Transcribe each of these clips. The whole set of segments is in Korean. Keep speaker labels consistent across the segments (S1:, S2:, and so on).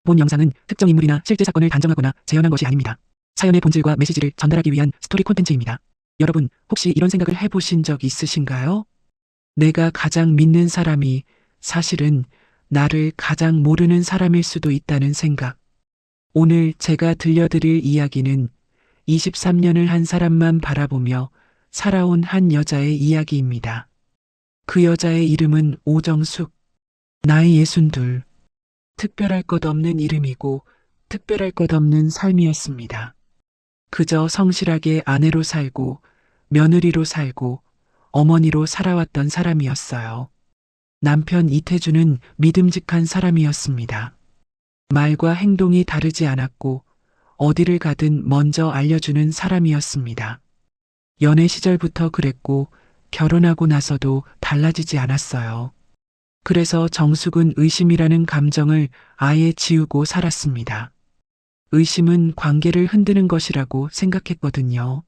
S1: 본 영상은 특정 인물이나 실제 사건을 단정하거나 재현한 것이 아닙니다. 사연의 본질과 메시지를 전달하기 위한 스토리 콘텐츠입니다. 여러분, 혹시 이런 생각을 해보신 적 있으신가요? 내가 가장 믿는 사람이 사실은 나를 가장 모르는 사람일 수도 있다는 생각. 오늘 제가 들려드릴 이야기는 23년을 한 사람만 바라보며 살아온 한 여자의 이야기입니다. 그 여자의 이름은 오정숙. 나이 62. 특별할 것 없는 이름이고 특별할 것 없는 삶이었습니다. 그저 성실하게 아내로 살고 며느리로 살고 어머니로 살아왔던 사람이었어요. 남편 이태주는 믿음직한 사람이었습니다. 말과 행동이 다르지 않았고 어디를 가든 먼저 알려주는 사람이었습니다. 연애 시절부터 그랬고 결혼하고 나서도 달라지지 않았어요. 그래서 정숙은 의심이라는 감정을 아예 지우고 살았습니다. 의심은 관계를 흔드는 것이라고 생각했거든요.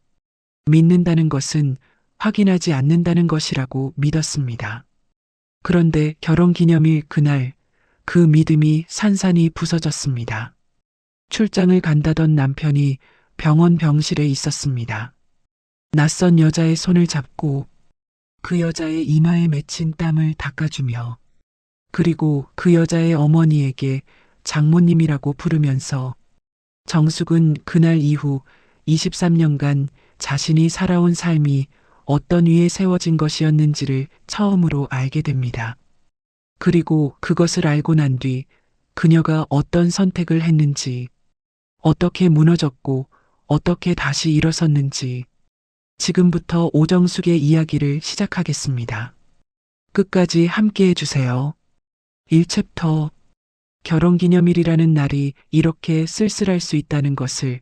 S1: 믿는다는 것은 확인하지 않는다는 것이라고 믿었습니다. 그런데 결혼기념일 그날 그 믿음이 산산이 부서졌습니다. 출장을 간다던 남편이 병원 병실에 있었습니다. 낯선 여자의 손을 잡고 그 여자의 이마에 맺힌 땀을 닦아주며 그리고 그 여자의 어머니에게 장모님이라고 부르면서 정숙은 그날 이후 23년간 자신이 살아온 삶이 어떤 위에 세워진 것이었는지를 처음으로 알게 됩니다. 그리고 그것을 알고 난 뒤 그녀가 어떤 선택을 했는지, 어떻게 무너졌고 어떻게 다시 일어섰는지 지금부터 오정숙의 이야기를 시작하겠습니다. 끝까지 함께 해주세요. 1챕터. 결혼기념일이라는 날이 이렇게 쓸쓸할 수 있다는 것을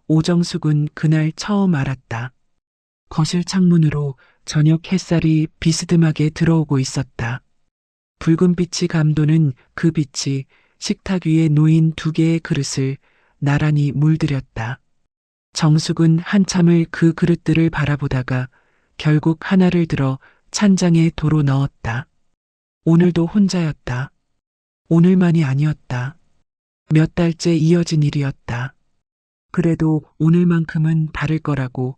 S1: 오정숙은 그날 처음 알았다. 거실 창문으로 저녁 햇살이 비스듬하게 들어오고 있었다. 붉은 빛이 감도는 그 빛이 식탁 위에 놓인 두 개의 그릇을 나란히 물들였다. 정숙은 한참을 그 그릇들을 바라보다가 결국 하나를 들어 찬장에 도로 넣었다. 오늘도 혼자였다. 오늘만이 아니었다. 몇 달째 이어진 일이었다. 그래도 오늘만큼은 다를 거라고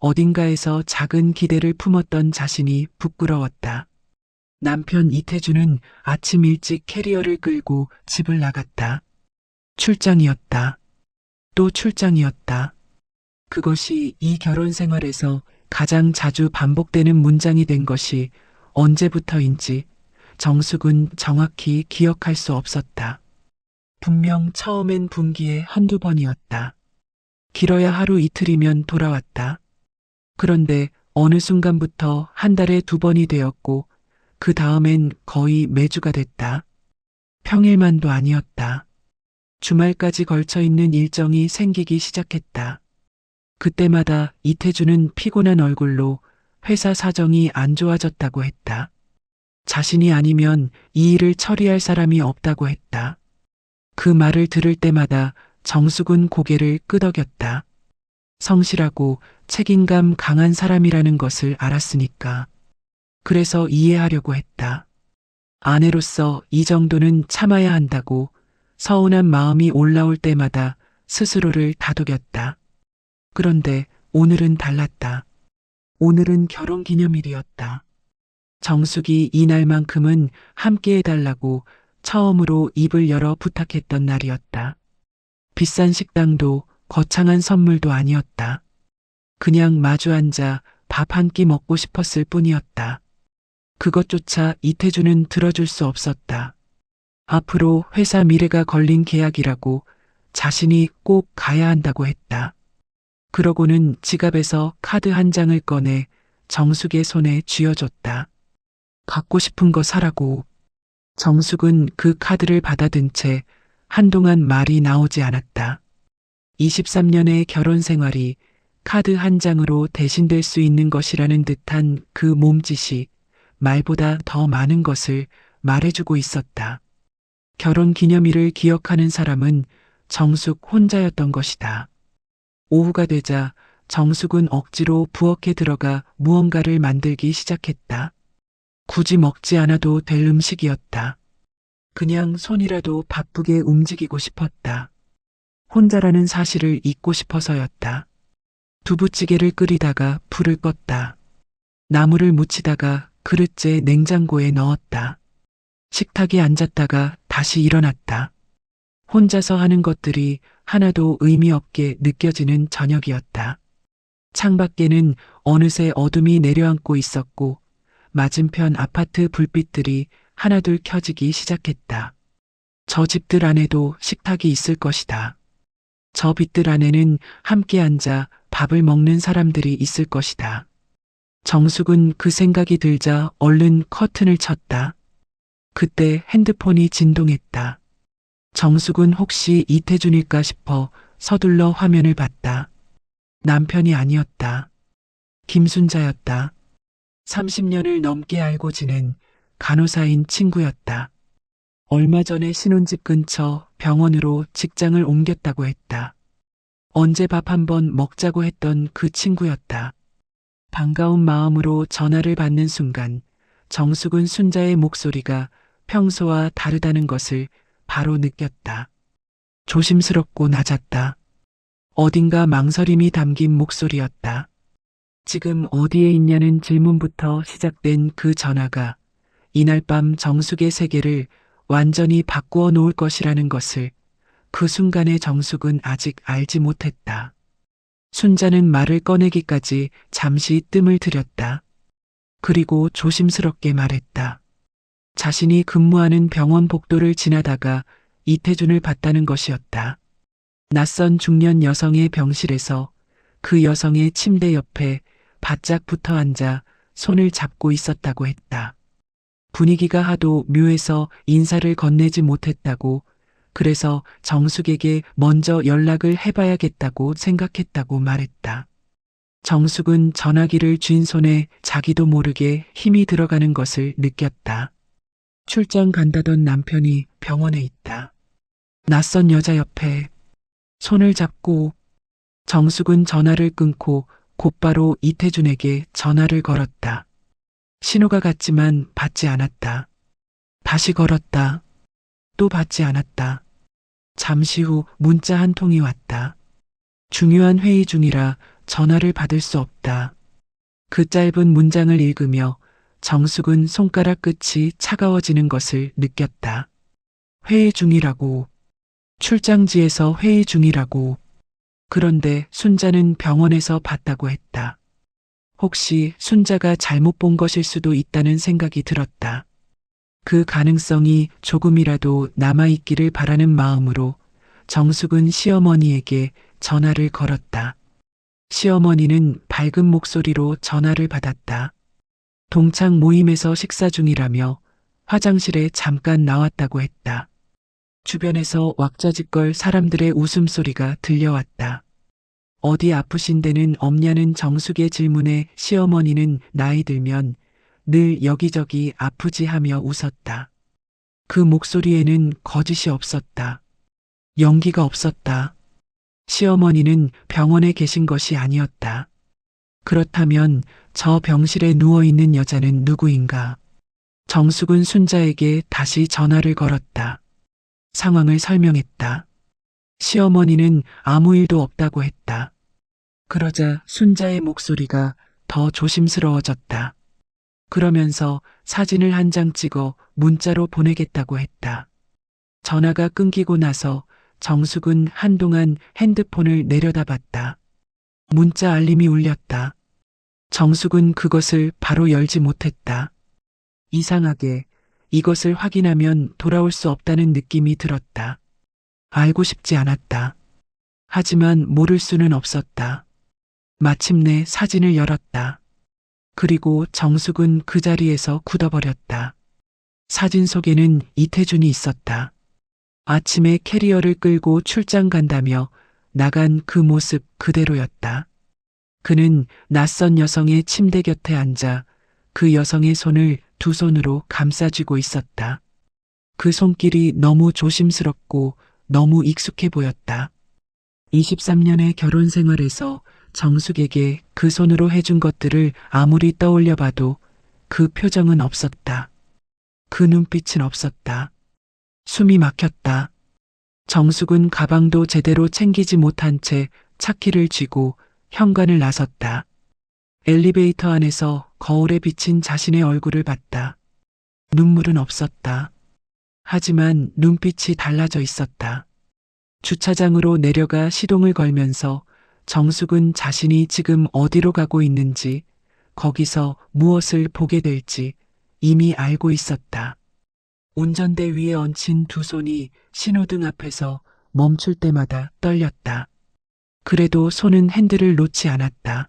S1: 어딘가에서 작은 기대를 품었던 자신이 부끄러웠다. 남편 이태주는 아침 일찍 캐리어를 끌고 집을 나갔다. 출장이었다. 또 출장이었다. 그것이 이 결혼 생활에서 가장 자주 반복되는 문장이 된 것이 언제부터인지 정숙은 정확히 기억할 수 없었다. 분명 처음엔 분기에 한두 번이었다. 길어야 하루 이틀이면 돌아왔다. 그런데 어느 순간부터 한 달에 두 번이 되었고 그 다음엔 거의 매주가 됐다. 평일만도 아니었다. 주말까지 걸쳐 있는 일정이 생기기 시작했다. 그때마다 이태주는 피곤한 얼굴로 회사 사정이 안 좋아졌다고 했다. 자신이 아니면 이 일을 처리할 사람이 없다고 했다. 그 말을 들을 때마다 정숙은 고개를 끄덕였다. 성실하고 책임감 강한 사람이라는 것을 알았으니까. 그래서 이해하려고 했다. 아내로서 이 정도는 참아야 한다고 서운한 마음이 올라올 때마다 스스로를 다독였다. 그런데 오늘은 달랐다. 오늘은 결혼기념일이었다. 정숙이 이날만큼은 함께 해달라고 처음으로 입을 열어 부탁했던 날이었다. 비싼 식당도 거창한 선물도 아니었다. 그냥 마주 앉아 밥 한 끼 먹고 싶었을 뿐이었다. 그것조차 이태주는 들어줄 수 없었다. 앞으로 회사 미래가 걸린 계약이라고 자신이 꼭 가야 한다고 했다. 그러고는 지갑에서 카드 한 장을 꺼내 정숙의 손에 쥐어줬다. 갖고 싶은 거 사라고. 정숙은 그 카드를 받아든 채 한동안 말이 나오지 않았다. 23년의 결혼 생활이 카드 한 장으로 대신될 수 있는 것이라는 듯한 그 몸짓이 말보다 더 많은 것을 말해주고 있었다. 결혼 기념일을 기억하는 사람은 정숙 혼자였던 것이다. 오후가 되자 정숙은 억지로 부엌에 들어가 무언가를 만들기 시작했다. 굳이 먹지 않아도 될 음식이었다. 그냥 손이라도 바쁘게 움직이고 싶었다. 혼자라는 사실을 잊고 싶어서였다. 두부찌개를 끓이다가 불을 껐다. 나물을 무치다가 그릇째 냉장고에 넣었다. 식탁에 앉았다가 다시 일어났다. 혼자서 하는 것들이 하나도 의미 없게 느껴지는 저녁이었다. 창밖에는 어느새 어둠이 내려앉고 있었고 맞은편 아파트 불빛들이 하나둘 켜지기 시작했다. 저 집들 안에도 식탁이 있을 것이다. 저 빛들 안에는 함께 앉아 밥을 먹는 사람들이 있을 것이다. 정숙은 그 생각이 들자 얼른 커튼을 쳤다. 그때 핸드폰이 진동했다. 정숙은 혹시 이태준일까 싶어 서둘러 화면을 봤다. 남편이 아니었다. 김순자였다. 30년을 넘게 알고 지낸 간호사인 친구였다. 얼마 전에 신혼집 근처 병원으로 직장을 옮겼다고 했다. 언제 밥 한번 먹자고 했던 그 친구였다. 반가운 마음으로 전화를 받는 순간 정숙은 순자의 목소리가 평소와 다르다는 것을 바로 느꼈다. 조심스럽고 낮았다. 어딘가 망설임이 담긴 목소리였다. 지금 어디에 있냐는 질문부터 시작된 그 전화가 이날 밤 정숙의 세계를 완전히 바꾸어 놓을 것이라는 것을 그 순간의 정숙은 아직 알지 못했다. 순자는 말을 꺼내기까지 잠시 뜸을 들였다. 그리고 조심스럽게 말했다. 자신이 근무하는 병원 복도를 지나다가 이태준을 봤다는 것이었다. 낯선 중년 여성의 병실에서 그 여성의 침대 옆에 바짝 붙어 앉아 손을 잡고 있었다고 했다. 분위기가 하도 묘해서 인사를 건네지 못했다고, 그래서 정숙에게 먼저 연락을 해봐야겠다고 생각했다고 말했다. 정숙은 전화기를 쥔 손에 자기도 모르게 힘이 들어가는 것을 느꼈다. 출장 간다던 남편이 병원에 있다. 낯선 여자 옆에 손을 잡고 정숙은 전화를 끊고 곧바로 이태준에게 전화를 걸었다. 신호가 갔지만 받지 않았다. 다시 걸었다. 또 받지 않았다. 잠시 후 문자 한 통이 왔다. 중요한 회의 중이라 전화를 받을 수 없다. 그 짧은 문장을 읽으며 정숙은 손가락 끝이 차가워지는 것을 느꼈다. 회의 중이라고. 출장지에서 회의 중이라고. 그런데 순자는 병원에서 봤다고 했다. 혹시 순자가 잘못 본 것일 수도 있다는 생각이 들었다. 그 가능성이 조금이라도 남아있기를 바라는 마음으로 정숙은 시어머니에게 전화를 걸었다. 시어머니는 밝은 목소리로 전화를 받았다. 동창 모임에서 식사 중이라며 화장실에 잠깐 나왔다고 했다. 주변에서 왁자지껄 사람들의 웃음소리가 들려왔다. 어디 아프신 데는 없냐는 정숙의 질문에 시어머니는 나이 들면 늘 여기저기 아프지 하며 웃었다. 그 목소리에는 거짓이 없었다. 연기가 없었다. 시어머니는 병원에 계신 것이 아니었다. 그렇다면 저 병실에 누워있는 여자는 누구인가? 정숙은 순자에게 다시 전화를 걸었다. 상황을 설명했다. 시어머니는 아무 일도 없다고 했다. 그러자 순자의 목소리가 더 조심스러워졌다. 그러면서 사진을 한 장 찍어 문자로 보내겠다고 했다. 전화가 끊기고 나서 정숙은 한동안 핸드폰을 내려다봤다. 문자 알림이 울렸다. 정숙은 그것을 바로 열지 못했다. 이상하게 이것을 확인하면 돌아올 수 없다는 느낌이 들었다. 알고 싶지 않았다. 하지만 모를 수는 없었다. 마침내 사진을 열었다. 그리고 정숙은 그 자리에서 굳어버렸다. 사진 속에는 이태준이 있었다. 아침에 캐리어를 끌고 출장 간다며 나간 그 모습 그대로였다. 그는 낯선 여성의 침대 곁에 앉아 그 여성의 손을 두 손으로 감싸쥐고 있었다. 그 손길이 너무 조심스럽고 너무 익숙해 보였다. 23년의 결혼 생활에서 정숙에게 그 손으로 해준 것들을 아무리 떠올려 봐도 그 표정은 없었다. 그 눈빛은 없었다. 숨이 막혔다. 정숙은 가방도 제대로 챙기지 못한 채 차키를 쥐고 현관을 나섰다. 엘리베이터 안에서 거울에 비친 자신의 얼굴을 봤다. 눈물은 없었다. 하지만 눈빛이 달라져 있었다. 주차장으로 내려가 시동을 걸면서 정숙은 자신이 지금 어디로 가고 있는지, 거기서 무엇을 보게 될지 이미 알고 있었다. 운전대 위에 얹힌 두 손이 신호등 앞에서 멈출 때마다 떨렸다. 그래도 손은 핸들을 놓지 않았다.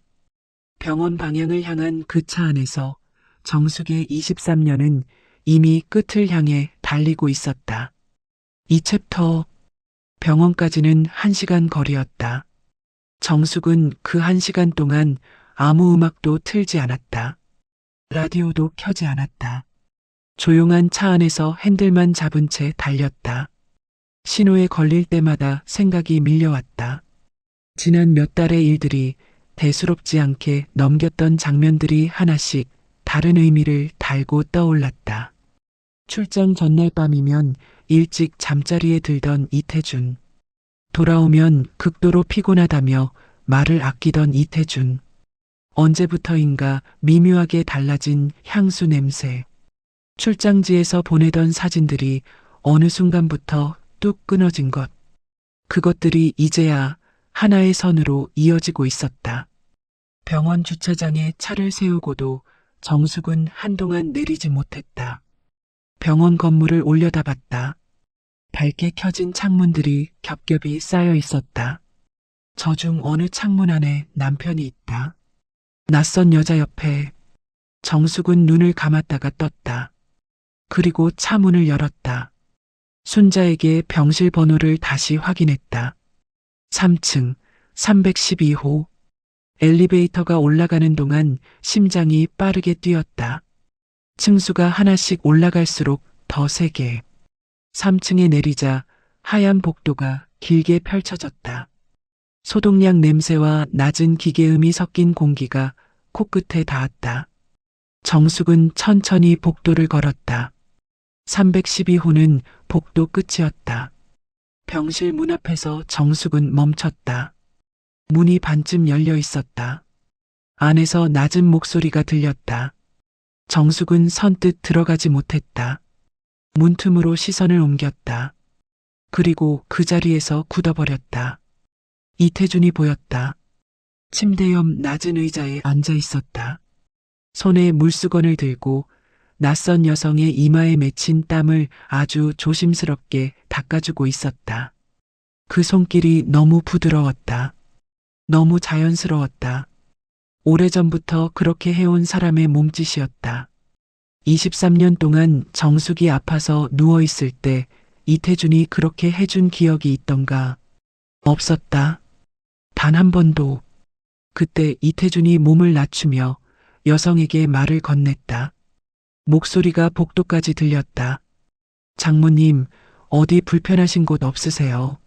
S1: 병원 방향을 향한 그 차 안에서 정숙의 23년은 이미 끝을 향해 달리고 있었다. 이 챕터, 병원까지는 1시간 거리였다. 정숙은 그 1시간 동안 아무 음악도 틀지 않았다. 라디오도 켜지 않았다. 조용한 차 안에서 핸들만 잡은 채 달렸다. 신호에 걸릴 때마다 생각이 밀려왔다. 지난 몇 달의 일들이 대수롭지 않게 넘겼던 장면들이 하나씩 다른 의미를 달고 떠올랐다. 출장 전날 밤이면 일찍 잠자리에 들던 이태준. 돌아오면 극도로 피곤하다며 말을 아끼던 이태준. 언제부터인가 미묘하게 달라진 향수 냄새. 출장지에서 보내던 사진들이 어느 순간부터 뚝 끊어진 것. 그것들이 이제야 하나의 선으로 이어지고 있었다. 병원 주차장에 차를 세우고도 정숙은 한동안 내리지 못했다. 병원 건물을 올려다봤다. 밝게 켜진 창문들이 겹겹이 쌓여 있었다. 저 중 어느 창문 안에 남편이 있다. 낯선 여자 옆에. 정숙은 눈을 감았다가 떴다. 그리고 차 문을 열었다. 순자에게 병실 번호를 다시 확인했다. 3층 312호. 엘리베이터가 올라가는 동안 심장이 빠르게 뛰었다. 층수가 하나씩 올라갈수록 더 세게. 3층에 내리자 하얀 복도가 길게 펼쳐졌다. 소독약 냄새와 낮은 기계음이 섞인 공기가 코끝에 닿았다. 정숙은 천천히 복도를 걸었다. 312호는 복도 끝이었다. 병실 문 앞에서 정숙은 멈췄다. 문이 반쯤 열려 있었다. 안에서 낮은 목소리가 들렸다. 정숙은 선뜻 들어가지 못했다. 문틈으로 시선을 옮겼다. 그리고 그 자리에서 굳어버렸다. 이태준이 보였다. 침대 옆 낮은 의자에 앉아 있었다. 손에 물수건을 들고 낯선 여성의 이마에 맺힌 땀을 아주 조심스럽게 닦아주고 있었다. 그 손길이 너무 부드러웠다. 너무 자연스러웠다. 오래전부터 그렇게 해온 사람의 몸짓이었다. 23년 동안 정숙이 아파서 누워있을 때 이태준이 그렇게 해준 기억이 있던가? 없었다. 단 한 번도. 그때 이태준이 몸을 낮추며 여성에게 말을 건넸다. 목소리가 복도까지 들렸다. 장모님, 어디 불편하신 곳 없으세요?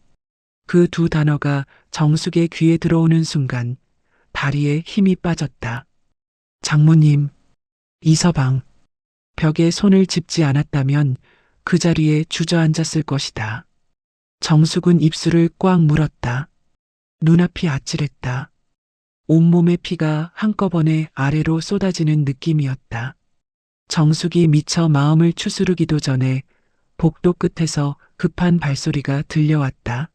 S1: 그 두 단어가 정숙의 귀에 들어오는 순간 다리에 힘이 빠졌다. 장모님, 이서방. 벽에 손을 짚지 않았다면 그 자리에 주저앉았을 것이다. 정숙은 입술을 꽉 물었다. 눈앞이 아찔했다. 온몸의 피가 한꺼번에 아래로 쏟아지는 느낌이었다. 정숙이 미처 마음을 추스르기도 전에 복도 끝에서 급한 발소리가 들려왔다.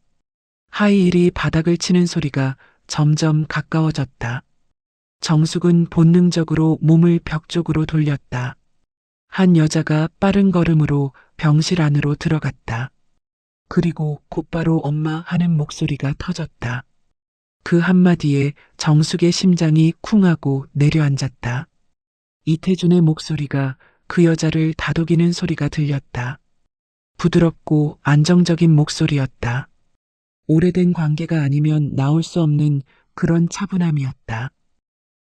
S1: 하이힐이 바닥을 치는 소리가 점점 가까워졌다. 정숙은 본능적으로 몸을 벽 쪽으로 돌렸다. 한 여자가 빠른 걸음으로 병실 안으로 들어갔다. 그리고 곧바로 엄마 하는 목소리가 터졌다. 그 한마디에 정숙의 심장이 쿵하고 내려앉았다. 이태준의 목소리가 그 여자를 다독이는 소리가 들렸다. 부드럽고 안정적인 목소리였다. 오래된 관계가 아니면 나올 수 없는 그런 차분함이었다.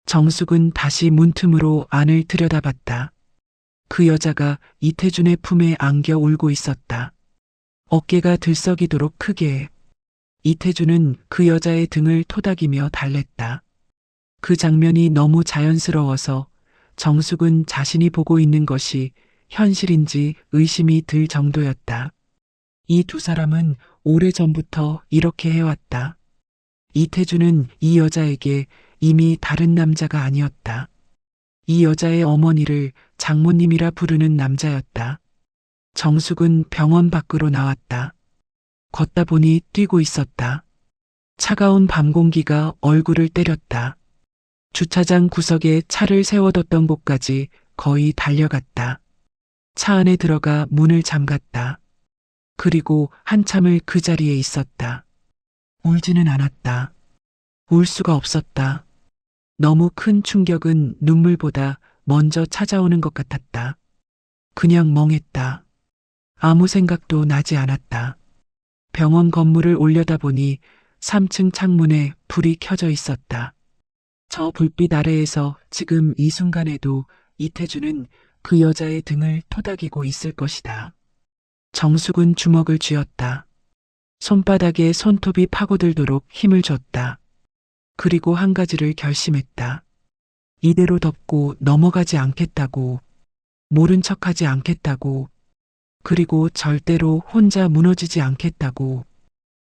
S1: 정숙은 다시 문틈으로 안을 들여다봤다. 그 여자가 이태준의 품에 안겨 울고 있었다. 어깨가 들썩이도록 크게. 이태준은 그 여자의 등을 토닥이며 달랬다. 그 장면이 너무 자연스러워서 정숙은 자신이 보고 있는 것이 현실인지 의심이 들 정도였다. 이 두 사람은 오래전부터 이렇게 해왔다. 이태주는 이 여자에게 이미 다른 남자가 아니었다. 이 여자의 어머니를 장모님이라 부르는 남자였다. 정숙은 병원 밖으로 나왔다. 걷다 보니 뛰고 있었다. 차가운 밤 공기가 얼굴을 때렸다. 주차장 구석에 차를 세워뒀던 곳까지 거의 달려갔다. 차 안에 들어가 문을 잠갔다. 그리고 한참을 그 자리에 있었다. 울지는 않았다. 울 수가 없었다. 너무 큰 충격은 눈물보다 먼저 찾아오는 것 같았다. 그냥 멍했다. 아무 생각도 나지 않았다. 병원 건물을 올려다보니 3층 창문에 불이 켜져 있었다. 저 불빛 아래에서 지금 이 순간에도 이태주는 그 여자의 등을 토닥이고 있을 것이다. 정숙은 주먹을 쥐었다. 손바닥에 손톱이 파고들도록 힘을 줬다. 그리고 한 가지를 결심했다. 이대로 덮고 넘어가지 않겠다고, 모른 척하지 않겠다고, 그리고 절대로 혼자 무너지지 않겠다고.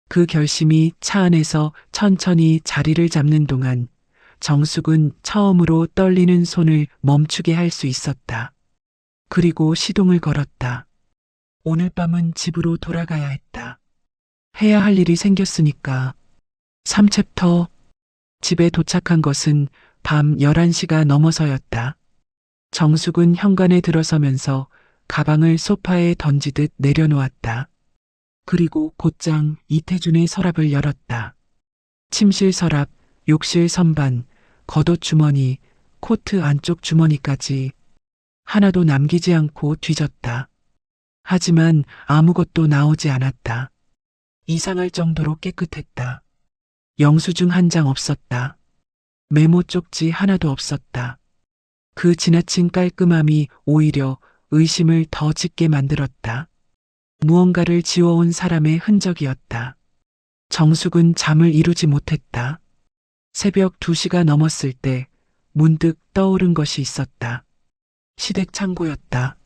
S1: 그 결심이 차 안에서 천천히 자리를 잡는 동안 정숙은 처음으로 떨리는 손을 멈추게 할 수 있었다. 그리고 시동을 걸었다. 오늘 밤은 집으로 돌아가야 했다. 해야 할 일이 생겼으니까. 3챕터. 집에 도착한 것은 밤 11시가 넘어서였다. 정숙은 현관에 들어서면서 가방을 소파에 던지듯 내려놓았다. 그리고 곧장 이태준의 서랍을 열었다. 침실 서랍, 욕실 선반, 겉옷 주머니, 코트 안쪽 주머니까지 하나도 남기지 않고 뒤졌다. 하지만 아무것도 나오지 않았다. 이상할 정도로 깨끗했다. 영수증 한 장 없었다. 메모 쪽지 하나도 없었다. 그 지나친 깔끔함이 오히려 의심을 더 짙게 만들었다. 무언가를 지워온 사람의 흔적이었다. 정숙은 잠을 이루지 못했다. 새벽 2시가 넘었을 때 문득 떠오른 것이 있었다. 시댁 창고였다.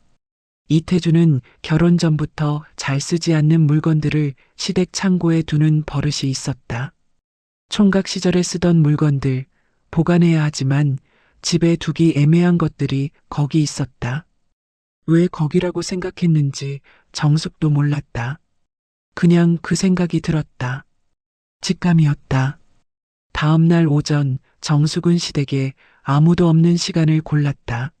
S1: 이태주는 결혼 전부터 잘 쓰지 않는 물건들을 시댁 창고에 두는 버릇이 있었다. 총각 시절에 쓰던 물건들, 보관해야 하지만 집에 두기 애매한 것들이 거기 있었다. 왜 거기라고 생각했는지 정숙도 몰랐다. 그냥 그 생각이 들었다. 직감이었다. 다음 날 오전 정숙은 시댁에 아무도 없는 시간을 골랐다.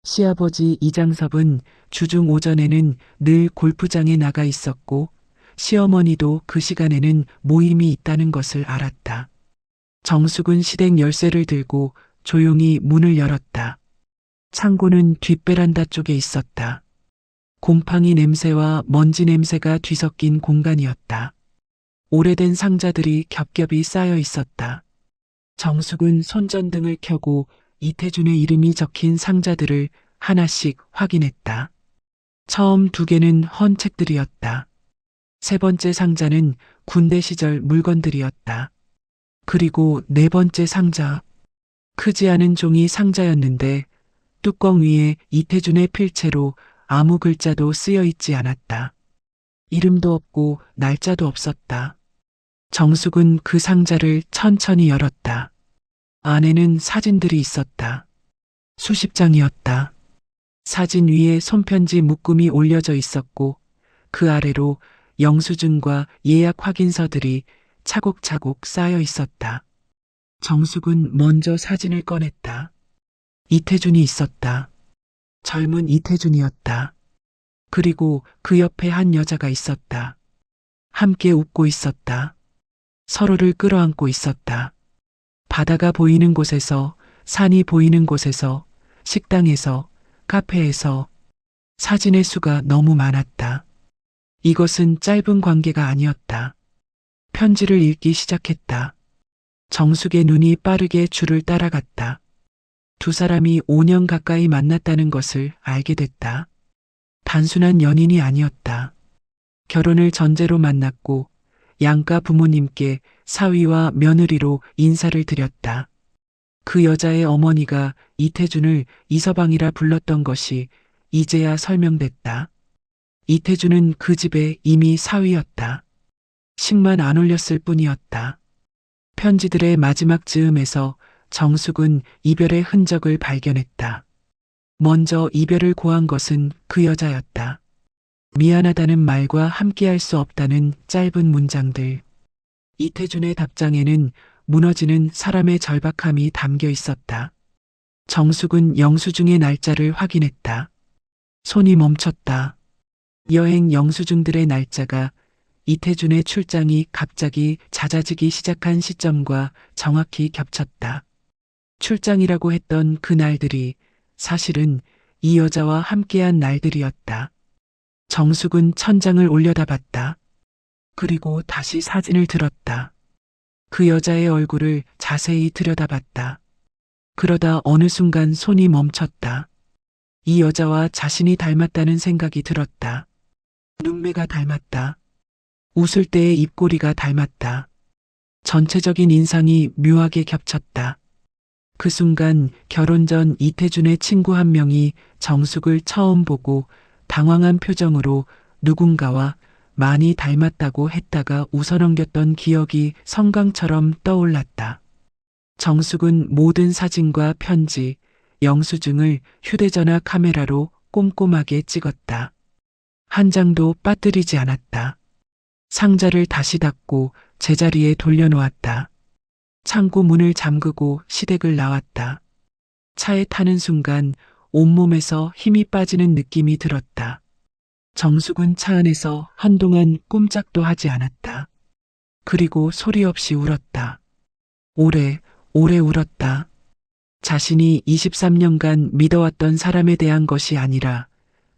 S1: 시아버지 이장섭은 주중 오전에는 늘 골프장에 나가 있었고 시어머니도 그 시간에는 모임이 있다는 것을 알았다. 정숙은 시댁 열쇠를 들고 조용히 문을 열었다. 창고는 뒷베란다 쪽에 있었다. 곰팡이 냄새와 먼지 냄새가 뒤섞인 공간이었다. 오래된 상자들이 겹겹이 쌓여 있었다. 정숙은 손전등을 켜고 이태준의 이름이 적힌 상자들을 하나씩 확인했다. 처음 2개는 헌 책들이었다. 3번째 상자는 군대 시절 물건들이었다. 그리고 4번째 상자. 크지 않은 종이 상자였는데 뚜껑 위에 이태준의 필체로 아무 글자도 쓰여 있지 않았다. 이름도 없고 날짜도 없었다. 정숙은 그 상자를 천천히 열었다. 안에는 사진들이 있었다. 수십 장이었다. 사진 위에 손편지 묶음이 올려져 있었고 그 아래로 영수증과 예약 확인서들이 차곡차곡 쌓여 있었다. 정숙은 먼저 사진을 꺼냈다. 이태준이 있었다. 젊은 이태준이었다. 그리고 그 옆에 한 여자가 있었다. 함께 웃고 있었다. 서로를 끌어안고 있었다. 바다가 보이는 곳에서, 산이 보이는 곳에서, 식당에서, 카페에서 사진의 수가 너무 많았다. 이것은 짧은 관계가 아니었다. 편지를 읽기 시작했다. 정숙의 눈이 빠르게 줄을 따라갔다. 2 사람이 5년 가까이 만났다는 것을 알게 됐다. 단순한 연인이 아니었다. 결혼을 전제로 만났고 양가 부모님께 사위와 며느리로 인사를 드렸다. 그 여자의 어머니가 이태준을 이서방이라 불렀던 것이 이제야 설명됐다. 이태주는 그 집에 이미 사위였다. 식만 안 올렸을 뿐이었다. 편지들의 마지막 즈음에서 정숙은 이별의 흔적을 발견했다. 먼저 이별을 고한 것은 그 여자였다. 미안하다는 말과 함께할 수 없다는 짧은 문장들. 이태준의 답장에는 무너지는 사람의 절박함이 담겨 있었다. 정숙은 영수증의 날짜를 확인했다. 손이 멈췄다. 여행 영수증들의 날짜가 이태준의 출장이 갑자기 잦아지기 시작한 시점과 정확히 겹쳤다. 출장이라고 했던 그 날들이 사실은 이 여자와 함께한 날들이었다. 정숙은 천장을 올려다봤다. 그리고 다시 사진을 들었다. 그 여자의 얼굴을 자세히 들여다봤다. 그러다 어느 순간 손이 멈췄다. 이 여자와 자신이 닮았다는 생각이 들었다. 눈매가 닮았다. 웃을 때의 입꼬리가 닮았다. 전체적인 인상이 묘하게 겹쳤다. 그 순간 결혼 전 이태준의 친구 한 명이 정숙을 처음 보고 당황한 표정으로 누군가와 많이 닮았다고 했다가 웃어넘겼던 기억이 성강처럼 떠올랐다. 정숙은 모든 사진과 편지, 영수증을 휴대전화 카메라로 꼼꼼하게 찍었다. 한 장도 빠뜨리지 않았다. 상자를 다시 닫고 제자리에 돌려놓았다. 창고 문을 잠그고 시댁을 나왔다. 차에 타는 순간 온몸에서 힘이 빠지는 느낌이 들었다. 정숙은 차 안에서 한동안 꼼짝도 하지 않았다. 그리고 소리 없이 울었다. 오래, 오래 울었다. 자신이 23년간 믿어왔던 사람에 대한 것이 아니라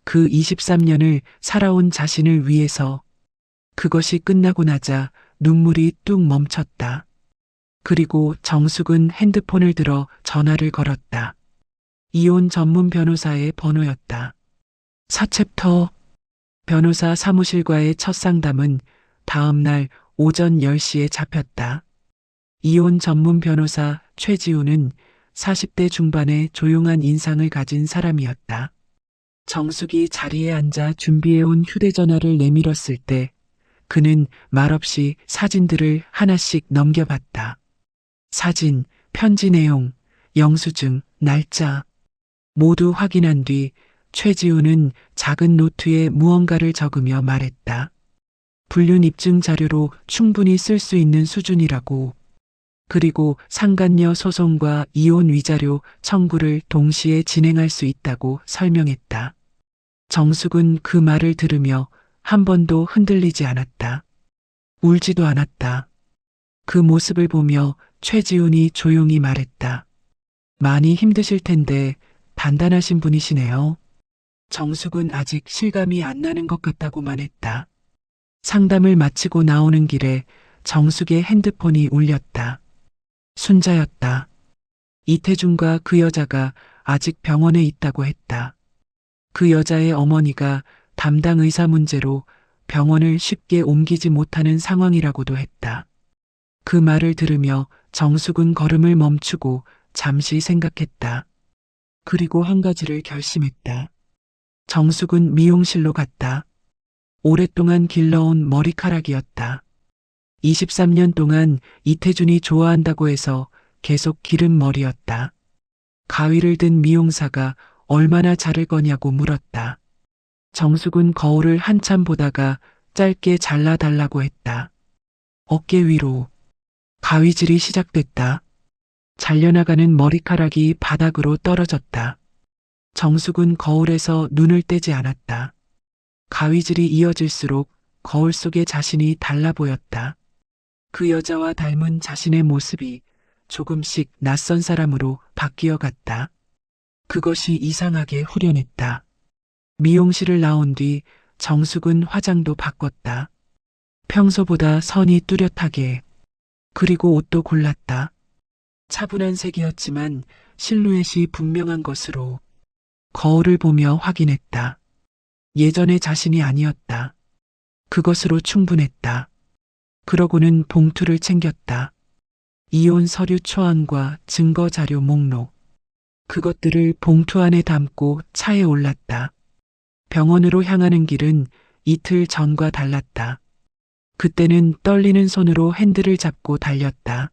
S1: 그 23년을 살아온 자신을 위해서. 그것이 끝나고 나자 눈물이 뚝 멈췄다. 그리고 정숙은 핸드폰을 들어 전화를 걸었다. 이혼 전문 변호사의 번호였다. 4챕터. 변호사 사무실과의 첫 상담은 다음 날 오전 10시에 잡혔다. 이혼 전문 변호사 최지우는 40대 중반의 조용한 인상을 가진 사람이었다. 정숙이 자리에 앉아 준비해온 휴대전화를 내밀었을 때 그는 말없이 사진들을 하나씩 넘겨봤다. 사진, 편지 내용, 영수증, 날짜 모두 확인한 뒤 최지우는 작은 노트에 무언가를 적으며 말했다. 불륜 입증 자료로 충분히 쓸 수 있는 수준이라고. 그리고 상간녀 소송과 이혼 위자료 청구를 동시에 진행할 수 있다고 설명했다. 정숙은 그 말을 들으며 한 번도 흔들리지 않았다. 울지도 않았다. 그 모습을 보며 최지훈이 조용히 말했다. 많이 힘드실 텐데 단단하신 분이시네요. 정숙은 아직 실감이 안 나는 것 같다고만 했다. 상담을 마치고 나오는 길에 정숙의 핸드폰이 울렸다. 순자였다. 이태준과 그 여자가 아직 병원에 있다고 했다. 그 여자의 어머니가 담당 의사 문제로 병원을 쉽게 옮기지 못하는 상황이라고도 했다. 그 말을 들으며 정숙은 걸음을 멈추고 잠시 생각했다. 그리고 한 가지를 결심했다. 정숙은 미용실로 갔다. 오랫동안 길러온 머리카락이었다. 23년 동안 이태준이 좋아한다고 해서 계속 기른 머리였다. 가위를 든 미용사가 얼마나 자를 거냐고 물었다. 정숙은 거울을 한참 보다가 짧게 잘라달라고 했다. 어깨 위로. 가위질이 시작됐다. 잘려나가는 머리카락이 바닥으로 떨어졌다. 정숙은 거울에서 눈을 떼지 않았다. 가위질이 이어질수록 거울 속의 자신이 달라 보였다. 그 여자와 닮은 자신의 모습이 조금씩 낯선 사람으로 바뀌어 갔다. 그것이 이상하게 후련했다. 미용실을 나온 뒤 정숙은 화장도 바꿨다. 평소보다 선이 뚜렷하게. 그리고 옷도 골랐다. 차분한 색이었지만 실루엣이 분명한 것으로. 거울을 보며 확인했다. 예전의 자신이 아니었다. 그것으로 충분했다. 그러고는 봉투를 챙겼다. 이혼 서류 초안과 증거 자료 목록. 그것들을 봉투 안에 담고 차에 올랐다. 병원으로 향하는 길은 이틀 전과 달랐다. 그때는 떨리는 손으로 핸들을 잡고 달렸다.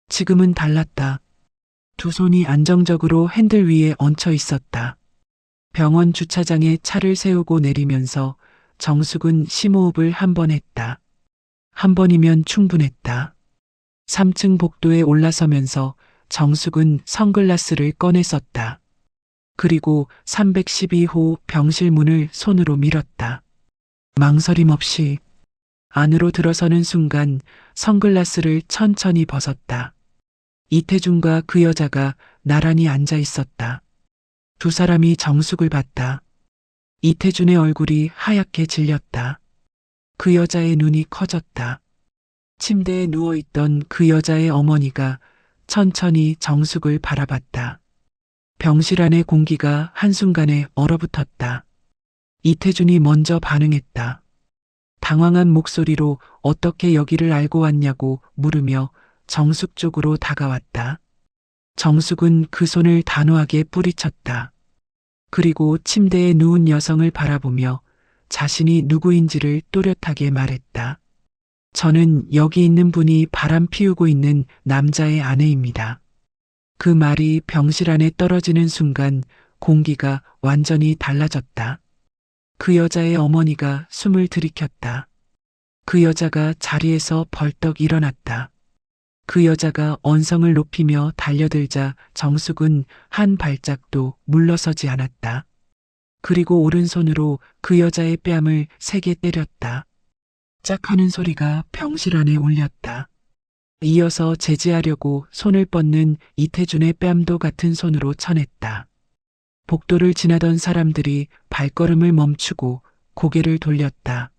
S1: 지금은 달랐다. 두 손이 안정적으로 핸들 위에 얹혀 있었다. 병원 주차장에 차를 세우고 내리면서 정숙은 심호흡을 한 번 했다. 한 번이면 충분했다. 3층 복도에 올라서면서 정숙은 선글라스를 꺼내 썼다. 그리고 312호 병실 문을 손으로 밀었다. 망설임 없이 안으로 들어서는 순간 선글라스를 천천히 벗었다. 이태준과 그 여자가 나란히 앉아 있었다. 두 사람이 정숙을 봤다. 이태준의 얼굴이 하얗게 질렸다. 그 여자의 눈이 커졌다. 침대에 누워있던 그 여자의 어머니가 천천히 정숙을 바라봤다. 병실 안의 공기가 한순간에 얼어붙었다. 이태준이 먼저 반응했다. 당황한 목소리로 어떻게 여기를 알고 왔냐고 물으며 정숙 쪽으로 다가왔다. 정숙은 그 손을 단호하게 뿌리쳤다. 그리고 침대에 누운 여성을 바라보며 자신이 누구인지를 또렷하게 말했다. 저는 여기 있는 분이 바람 피우고 있는 남자의 아내입니다. 그 말이 병실 안에 떨어지는 순간 공기가 완전히 달라졌다. 그 여자의 어머니가 숨을 들이켰다. 그 여자가 자리에서 벌떡 일어났다. 그 여자가 언성을 높이며 달려들자 정숙은 한 발짝도 물러서지 않았다. 그리고 오른손으로 그 여자의 뺨을 세게 때렸다. 짝 하는 소리가 병실 안에 울렸다. 이어서 제지하려고 손을 뻗는 이태준의 뺨도 같은 손으로 쳐냈다. 복도를 지나던 사람들이 발걸음을 멈추고 고개를 돌렸다.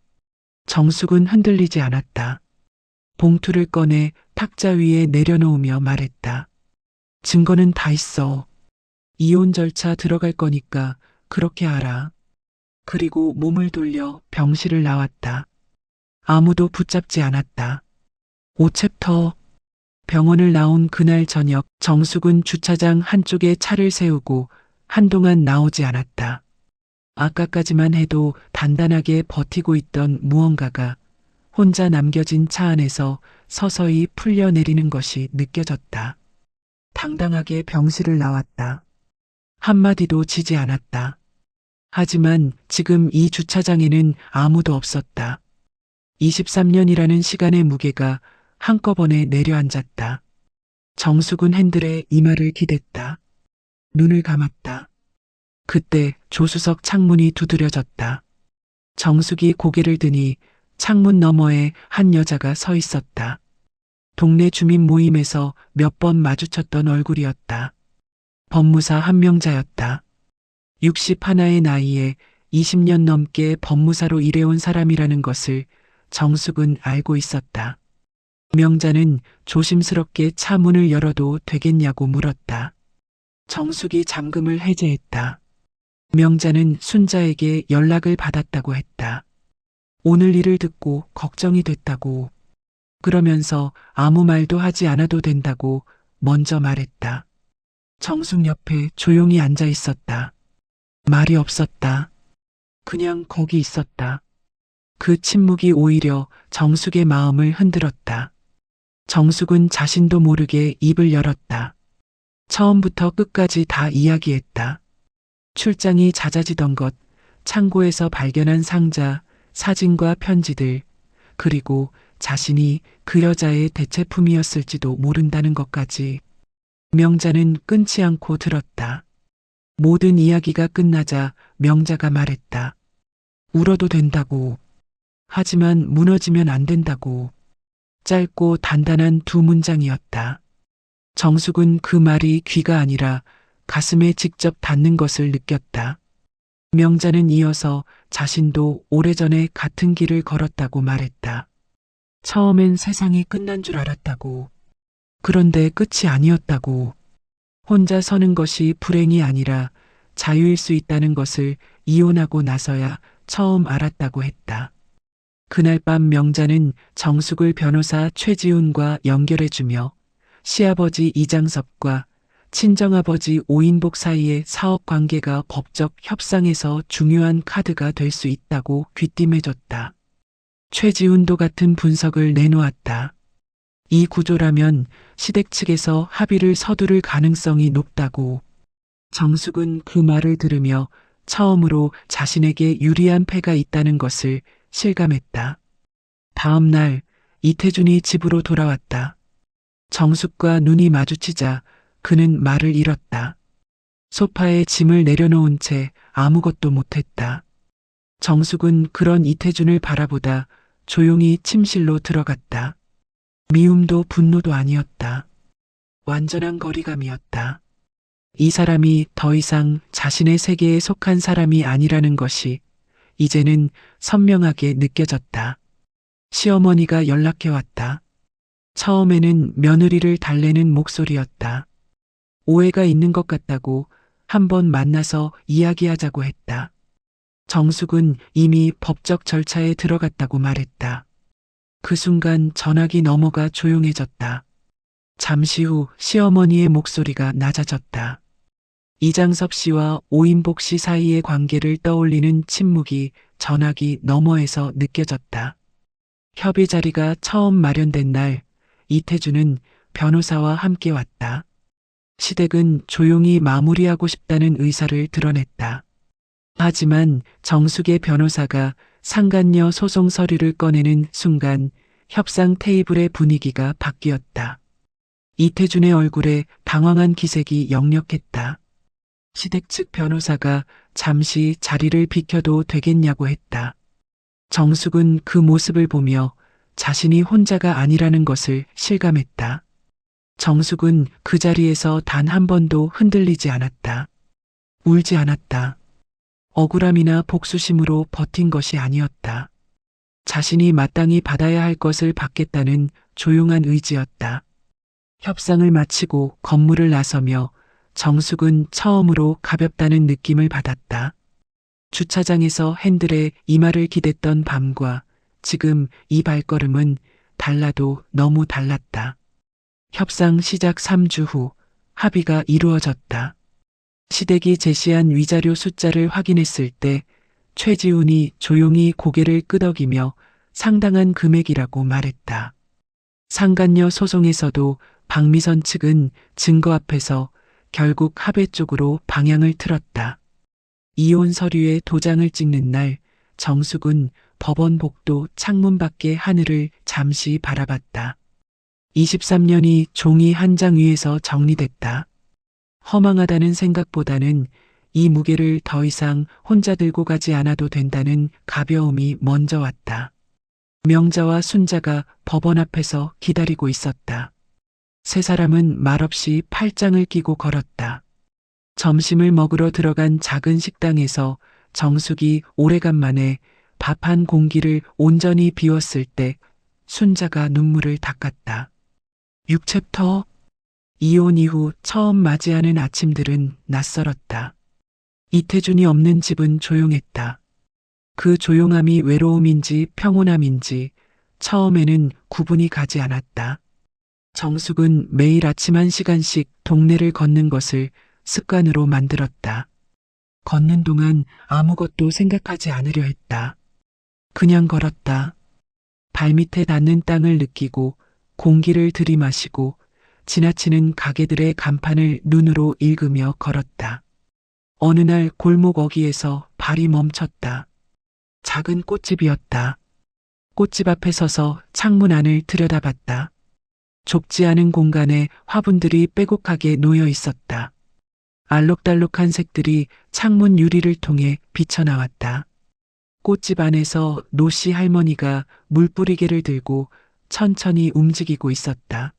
S1: 정숙은 흔들리지 않았다. 봉투를 꺼내 탁자 위에 내려놓으며 말했다. 증거는 다 있어. 이혼 절차 들어갈 거니까 그렇게 알아. 그리고 몸을 돌려 병실을 나왔다. 아무도 붙잡지 않았다. 5챕터. 병원을 나온 그날 저녁 정숙은 주차장 한쪽에 차를 세우고 한동안 나오지 않았다. 아까까지만 해도 단단하게 버티고 있던 무언가가 혼자 남겨진 차 안에서 서서히 풀려내리는 것이 느껴졌다. 당당하게 병실을 나왔다. 한마디도 지지 않았다. 하지만 지금 이 주차장에는 아무도 없었다. 23년이라는 시간의 무게가 한꺼번에 내려앉았다. 정숙은 핸들에 이마를 기댔다. 눈을 감았다. 그때 조수석 창문이 두드려졌다. 정숙이 고개를 드니 창문 너머에 한 여자가 서 있었다. 동네 주민 모임에서 몇 번 마주쳤던 얼굴이었다. 법무사 한명자였다. 61의 나이에 20년 넘게 법무사로 일해온 사람이라는 것을 정숙은 알고 있었다. 명자는 조심스럽게 차 문을 열어도 되겠냐고 물었다. 정숙이 잠금을 해제했다. 명자는 순자에게 연락을 받았다고 했다. 오늘 일을 듣고 걱정이 됐다고. 그러면서 아무 말도 하지 않아도 된다고 먼저 말했다. 정숙 옆에 조용히 앉아 있었다. 말이 없었다. 그냥 거기 있었다. 그 침묵이 오히려 정숙의 마음을 흔들었다. 정숙은 자신도 모르게 입을 열었다. 처음부터 끝까지 다 이야기했다. 출장이 잦아지던 것, 창고에서 발견한 상자, 사진과 편지들, 그리고 자신이 그 여자의 대체품이었을지도 모른다는 것까지. 명자는 끊지 않고 들었다. 모든 이야기가 끝나자 명자가 말했다. 울어도 된다고. 하지만 무너지면 안 된다고. 짧고 단단한 두 문장이었다. 정숙은 그 말이 귀가 아니라 가슴에 직접 닿는 것을 느꼈다. 명자는 이어서 자신도 오래전에 같은 길을 걸었다고 말했다. 처음엔 세상이 끝난 줄 알았다고. 그런데 끝이 아니었다고. 혼자 서는 것이 불행이 아니라 자유일 수 있다는 것을 이혼하고 나서야 처음 알았다고 했다. 그날 밤 명자는 정숙을 변호사 최지훈과 연결해주며 시아버지 이장섭과 친정아버지 오인복 사이의 사업 관계가 법적 협상에서 중요한 카드가 될 수 있다고 귀띔해줬다. 최지훈도 같은 분석을 내놓았다. 이 구조라면 시댁 측에서 합의를 서두를 가능성이 높다고. 정숙은 그 말을 들으며 처음으로 자신에게 유리한 패가 있다는 것을 실감했다. 다음 날 이태준이 집으로 돌아왔다. 정숙과 눈이 마주치자 그는 말을 잃었다. 소파에 짐을 내려놓은 채 아무것도 못했다. 정숙은 그런 이태준을 바라보다 조용히 침실로 들어갔다. 미움도 분노도 아니었다. 완전한 거리감이었다. 이 사람이 더 이상 자신의 세계에 속한 사람이 아니라는 것이 이제는 선명하게 느껴졌다. 시어머니가 연락해왔다. 처음에는 며느리를 달래는 목소리였다. 오해가 있는 것 같다고 한번 만나서 이야기하자고 했다. 정숙은 이미 법적 절차에 들어갔다고 말했다. 그 순간 전화기 너머가 조용해졌다. 잠시 후 시어머니의 목소리가 낮아졌다. 이장섭 씨와 오인복 씨 사이의 관계를 떠올리는 침묵이 전화기 너머에서 느껴졌다. 협의 자리가 처음 마련된 날, 이태준은 변호사와 함께 왔다. 시댁은 조용히 마무리하고 싶다는 의사를 드러냈다. 하지만 정숙의 변호사가 상간녀 소송 서류를 꺼내는 순간 협상 테이블의 분위기가 바뀌었다. 이태준의 얼굴에 당황한 기색이 역력했다. 시댁 측 변호사가 잠시 자리를 비켜도 되겠냐고 했다. 정숙은 그 모습을 보며 자신이 혼자가 아니라는 것을 실감했다. 정숙은 그 자리에서 단 한 번도 흔들리지 않았다. 울지 않았다. 억울함이나 복수심으로 버틴 것이 아니었다. 자신이 마땅히 받아야 할 것을 받겠다는 조용한 의지였다. 협상을 마치고 건물을 나서며 정숙은 처음으로 가볍다는 느낌을 받았다. 주차장에서 핸들에 이마를 기댔던 밤과 지금 이 발걸음은 달라도 너무 달랐다. 협상 시작 3주 후 합의가 이루어졌다. 시댁이 제시한 위자료 숫자를 확인했을 때 최지훈이 조용히 고개를 끄덕이며 상당한 금액이라고 말했다. 상간녀 소송에서도 박미선 측은 증거 앞에서 결국 합의 쪽으로 방향을 틀었다. 이혼 서류에 도장을 찍는 날 정숙은 법원 복도 창문 밖의 하늘을 잠시 바라봤다. 23년이 종이 한 장 위에서 정리됐다. 허망하다는 생각보다는 이 무게를 더 이상 혼자 들고 가지 않아도 된다는 가벼움이 먼저 왔다. 명자와 순자가 법원 앞에서 기다리고 있었다. 세 사람은 말없이 팔짱을 끼고 걸었다. 점심을 먹으러 들어간 작은 식당에서 정숙이 오래간만에 밥 한 공기를 온전히 비웠을 때 순자가 눈물을 닦았다. 6챕터 이혼 이후 처음 맞이하는 아침들은 낯설었다. 이태준이 없는 집은 조용했다. 그 조용함이 외로움인지 평온함인지 처음에는 구분이 가지 않았다. 정숙은 매일 아침 1시간씩 동네를 걷는 것을 습관으로 만들었다. 걷는 동안 아무것도 생각하지 않으려 했다. 그냥 걸었다. 발밑에 닿는 땅을 느끼고 공기를 들이마시고 지나치는 가게들의 간판을 눈으로 읽으며 걸었다. 어느 날 골목 어귀에서 발이 멈췄다. 작은 꽃집이었다. 꽃집 앞에 서서 창문 안을 들여다봤다. 좁지 않은 공간에 화분들이 빼곡하게 놓여 있었다. 알록달록한 색들이 창문 유리를 통해 비쳐나왔다. 꽃집 안에서 노씨 할머니가 물뿌리개를 들고 천천히 움직이고 있었다.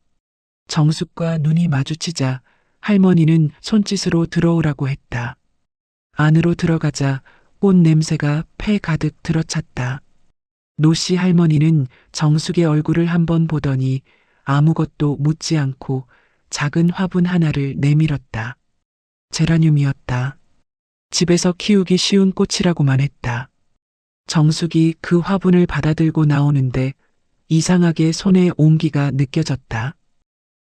S1: 정숙과 눈이 마주치자 할머니는 손짓으로 들어오라고 했다. 안으로 들어가자 꽃 냄새가 폐 가득 들어찼다. 노씨 할머니는 정숙의 얼굴을 한번 보더니 아무것도 묻지 않고 작은 화분 하나를 내밀었다. 제라늄이었다. 집에서 키우기 쉬운 꽃이라고만 했다. 정숙이 그 화분을 받아들고 나오는데 이상하게 손에 온기가 느껴졌다.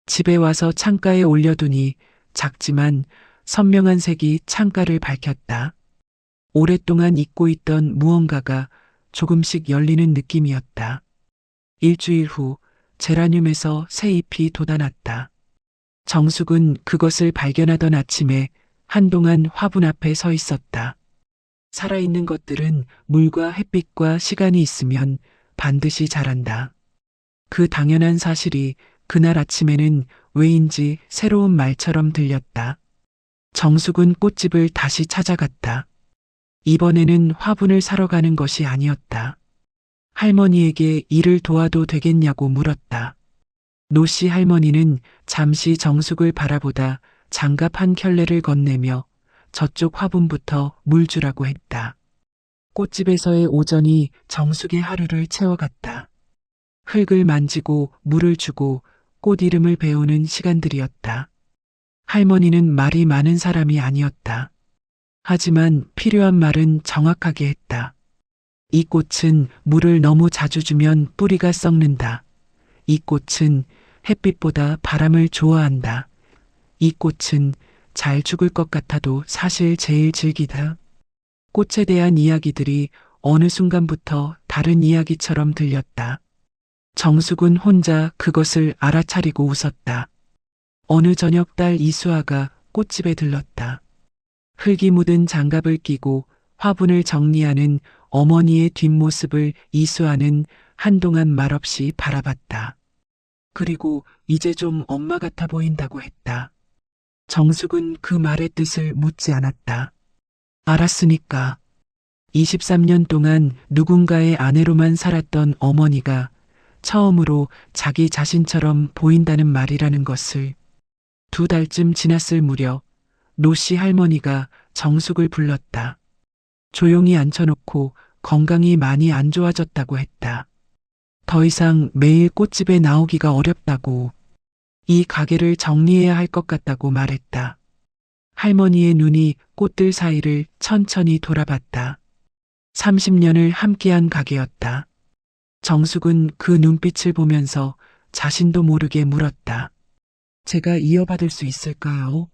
S1: 집에 와서 창가에 올려두니 작지만 선명한 색이 창가를 밝혔다. 오랫동안 잊고 있던 무언가가 조금씩 열리는 느낌이었다. 일주일 후 제라늄에서 새 잎이 돋아났다. 정숙은 그것을 발견하던 아침에 한동안 화분 앞에 서 있었다. 살아있는 것들은 물과 햇빛과 시간이 있으면 반드시 자란다. 그 당연한 사실이 그날 아침에는 왜인지 새로운 말처럼 들렸다. 정숙은 꽃집을 다시 찾아갔다. 이번에는 화분을 사러 가는 것이 아니었다. 할머니에게 일을 도와도 되겠냐고 물었다. 노씨 할머니는 잠시 정숙을 바라보다 장갑 한 켤레를 건네며 저쪽 화분부터 물 주라고 했다. 꽃집에서의 오전이 정숙의 하루를 채워갔다. 흙을 만지고 물을 주고 꽃 이름을 배우는 시간들이었다. 할머니는 말이 많은 사람이 아니었다. 하지만 필요한 말은 정확하게 했다. 이 꽃은 물을 너무 자주 주면 뿌리가 썩는다. 이 꽃은 햇빛보다 바람을 좋아한다. 이 꽃은 잘 죽을 것 같아도 사실 제일 즐기다. 꽃에 대한 이야기들이 어느 순간부터 다른 이야기처럼 들렸다. 정숙은 혼자 그것을 알아차리고 웃었다. 어느 저녁 딸 이수아가 꽃집에 들렀다. 흙이 묻은 장갑을 끼고 화분을 정리하는 어머니의 뒷모습을 이수아는 한동안 말없이 바라봤다. 그리고 이제 좀 엄마 같아 보인다고 했다. 정숙은 그 말의 뜻을 묻지 않았다. 알았으니까. 23년 동안 누군가의 아내로만 살았던 어머니가 처음으로 자기 자신처럼 보인다는 말이라는 것을. 2달쯤 지났을 무렵 노씨 할머니가 정숙을 불렀다. 조용히 앉혀놓고 건강이 많이 안 좋아졌다고 했다. 더 이상 매일 꽃집에 나오기가 어렵다고, 이 가게를 정리해야 할 것 같다고 말했다. 할머니의 눈이 꽃들 사이를 천천히 돌아봤다. 30년을 함께한 가게였다. 정숙은 그 눈빛을 보면서 자신도 모르게 물었다. 제가 이어받을 수 있을까요?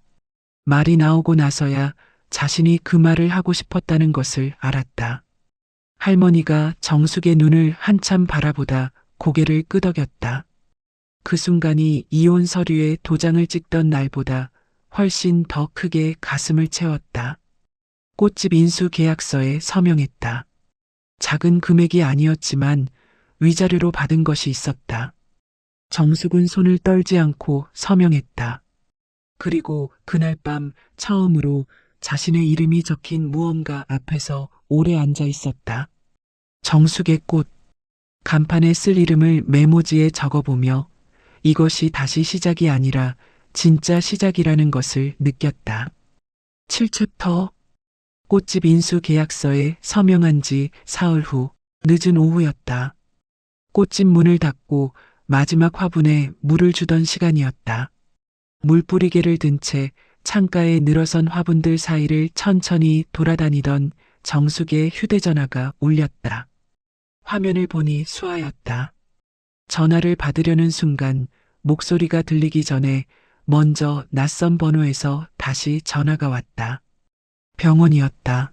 S1: 말이 나오고 나서야 자신이 그 말을 하고 싶었다는 것을 알았다. 할머니가 정숙의 눈을 한참 바라보다 고개를 끄덕였다. 그 순간이 이혼 서류에 도장을 찍던 날보다 훨씬 더 크게 가슴을 채웠다. 꽃집 인수 계약서에 서명했다. 작은 금액이 아니었지만 위자료로 받은 것이 있었다. 정숙은 손을 떨지 않고 서명했다. 그리고 그날 밤 처음으로 자신의 이름이 적힌 무언가 앞에서 오래 앉아 있었다. 정숙의 꽃. 간판에 쓸 이름을 메모지에 적어보며 이것이 다시 시작이 아니라 진짜 시작이라는 것을 느꼈다. 7챕터. 꽃집 인수 계약서에 서명한 지 사흘 후 늦은 오후였다. 꽃집 문을 닫고 마지막 화분에 물을 주던 시간이었다. 물뿌리개를 든 채 창가에 늘어선 화분들 사이를 천천히 돌아다니던 정숙의 휴대전화가 울렸다. 화면을 보니 수아였다. 전화를 받으려는 순간 목소리가 들리기 전에 먼저 낯선 번호에서 다시 전화가 왔다. 병원이었다.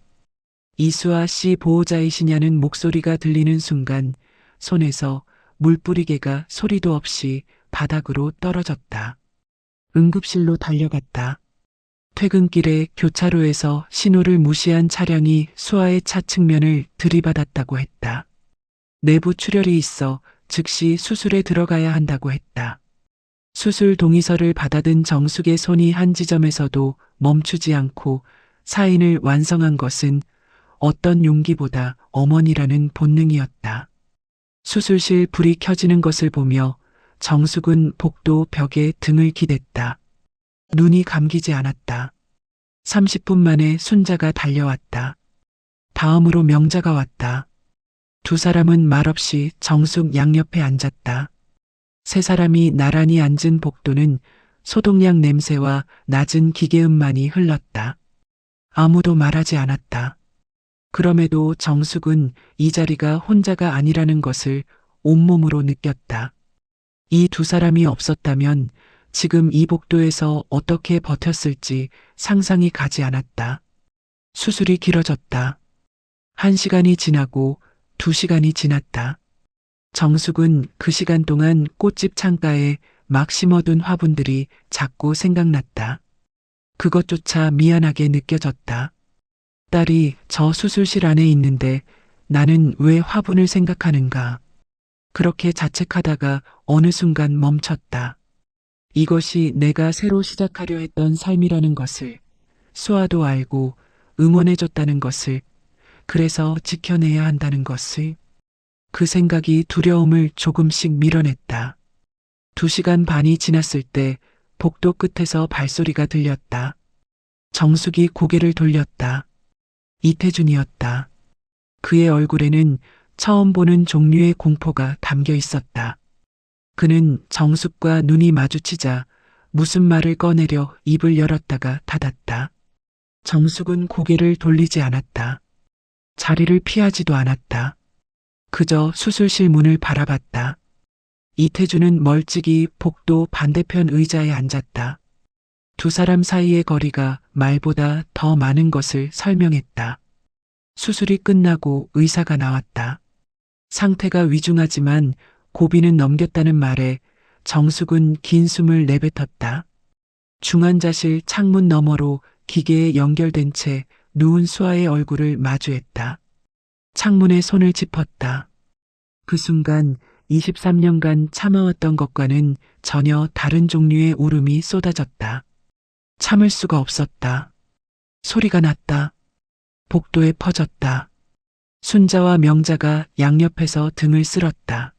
S1: 이수아 씨 보호자이시냐는 목소리가 들리는 순간 손에서 물뿌리개가 소리도 없이 바닥으로 떨어졌다. 응급실로 달려갔다. 퇴근길에 교차로에서 신호를 무시한 차량이 수아의 차 측면을 들이받았다고 했다. 내부 출혈이 있어 즉시 수술에 들어가야 한다고 했다. 수술 동의서를 받아든 정숙의 손이 한 지점에서도 멈추지 않고 사인을 완성한 것은 어떤 용기보다 어머니라는 본능이었다. 수술실 불이 켜지는 것을 보며 정숙은 복도 벽에 등을 기댔다. 눈이 감기지 않았다. 30분 만에 순자가 달려왔다. 다음으로 명자가 왔다. 두 사람은 말없이 정숙 양옆에 앉았다. 세 사람이 나란히 앉은 복도는 소독약 냄새와 낮은 기계음만이 흘렀다. 아무도 말하지 않았다. 그럼에도 정숙은 이 자리가 혼자가 아니라는 것을 온몸으로 느꼈다. 이 두 사람이 없었다면 지금 이 복도에서 어떻게 버텼을지 상상이 가지 않았다. 수술이 길어졌다. 1시간이 지나고 2시간이 지났다. 정숙은 그 시간 동안 꽃집 창가에 막 심어둔 화분들이 자꾸 생각났다. 그것조차 미안하게 느껴졌다. 딸이 저 수술실 안에 있는데 나는 왜 화분을 생각하는가. 그렇게 자책하다가 어느 순간 멈췄다. 이것이 내가 새로 시작하려 했던 삶이라는 것을 수아도 알고 응원해줬다는 것을, 그래서 지켜내야 한다는 것을. 그 생각이 두려움을 조금씩 밀어냈다. 2시간 반이 지났을 때 복도 끝에서 발소리가 들렸다. 정숙이 고개를 돌렸다. 이태준이었다. 그의 얼굴에는 처음 보는 종류의 공포가 담겨 있었다. 그는 정숙과 눈이 마주치자 무슨 말을 꺼내려 입을 열었다가 닫았다. 정숙은 고개를 돌리지 않았다. 자리를 피하지도 않았다. 그저 수술실 문을 바라봤다. 이태준은 멀찍이 복도 반대편 의자에 앉았다. 두 사람 사이의 거리가 말보다 더 많은 것을 설명했다. 수술이 끝나고 의사가 나왔다. 상태가 위중하지만 고비는 넘겼다는 말에 정숙은 긴 숨을 내뱉었다. 중환자실 창문 너머로 기계에 연결된 채 누운 수아의 얼굴을 마주했다. 창문에 손을 짚었다. 그 순간 23년간 참아왔던 것과는 전혀 다른 종류의 울음이 쏟아졌다. 참을 수가 없었다. 소리가 났다. 복도에 퍼졌다. 순자와 명자가 양옆에서 등을 쓸었다.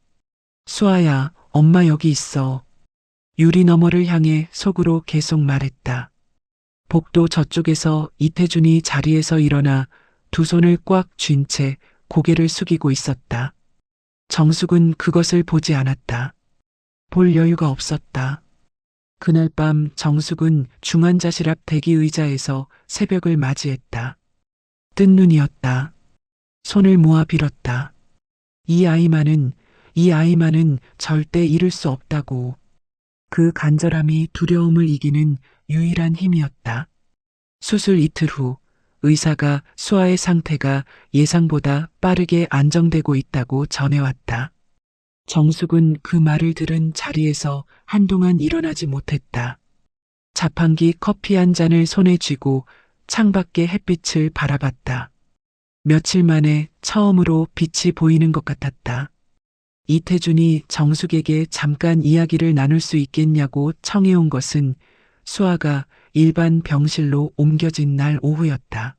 S1: 수아야, 엄마 여기 있어. 유리 너머를 향해 속으로 계속 말했다. 복도 저쪽에서 이태준이 자리에서 일어나 두 손을 꽉 쥔 채 고개를 숙이고 있었다. 정숙은 그것을 보지 않았다. 볼 여유가 없었다. 그날 밤 정숙은 중환자실 앞 대기 의자에서 새벽을 맞이했다. 뜬 눈이었다. 손을 모아 빌었다. 이 아이만은 절대 잃을 수 없다고. 그 간절함이 두려움을 이기는 유일한 힘이었다. 수술 이틀 후 의사가 수아의 상태가 예상보다 빠르게 안정되고 있다고 전해왔다. 정숙은 그 말을 들은 자리에서 한동안 일어나지 못했다. 자판기 커피 한 잔을 손에 쥐고 창밖의 햇빛을 바라봤다. 며칠 만에 처음으로 빛이 보이는 것 같았다. 이태준이 정숙에게 잠깐 이야기를 나눌 수 있겠냐고 청해온 것은 수아가 일반 병실로 옮겨진 날 오후였다.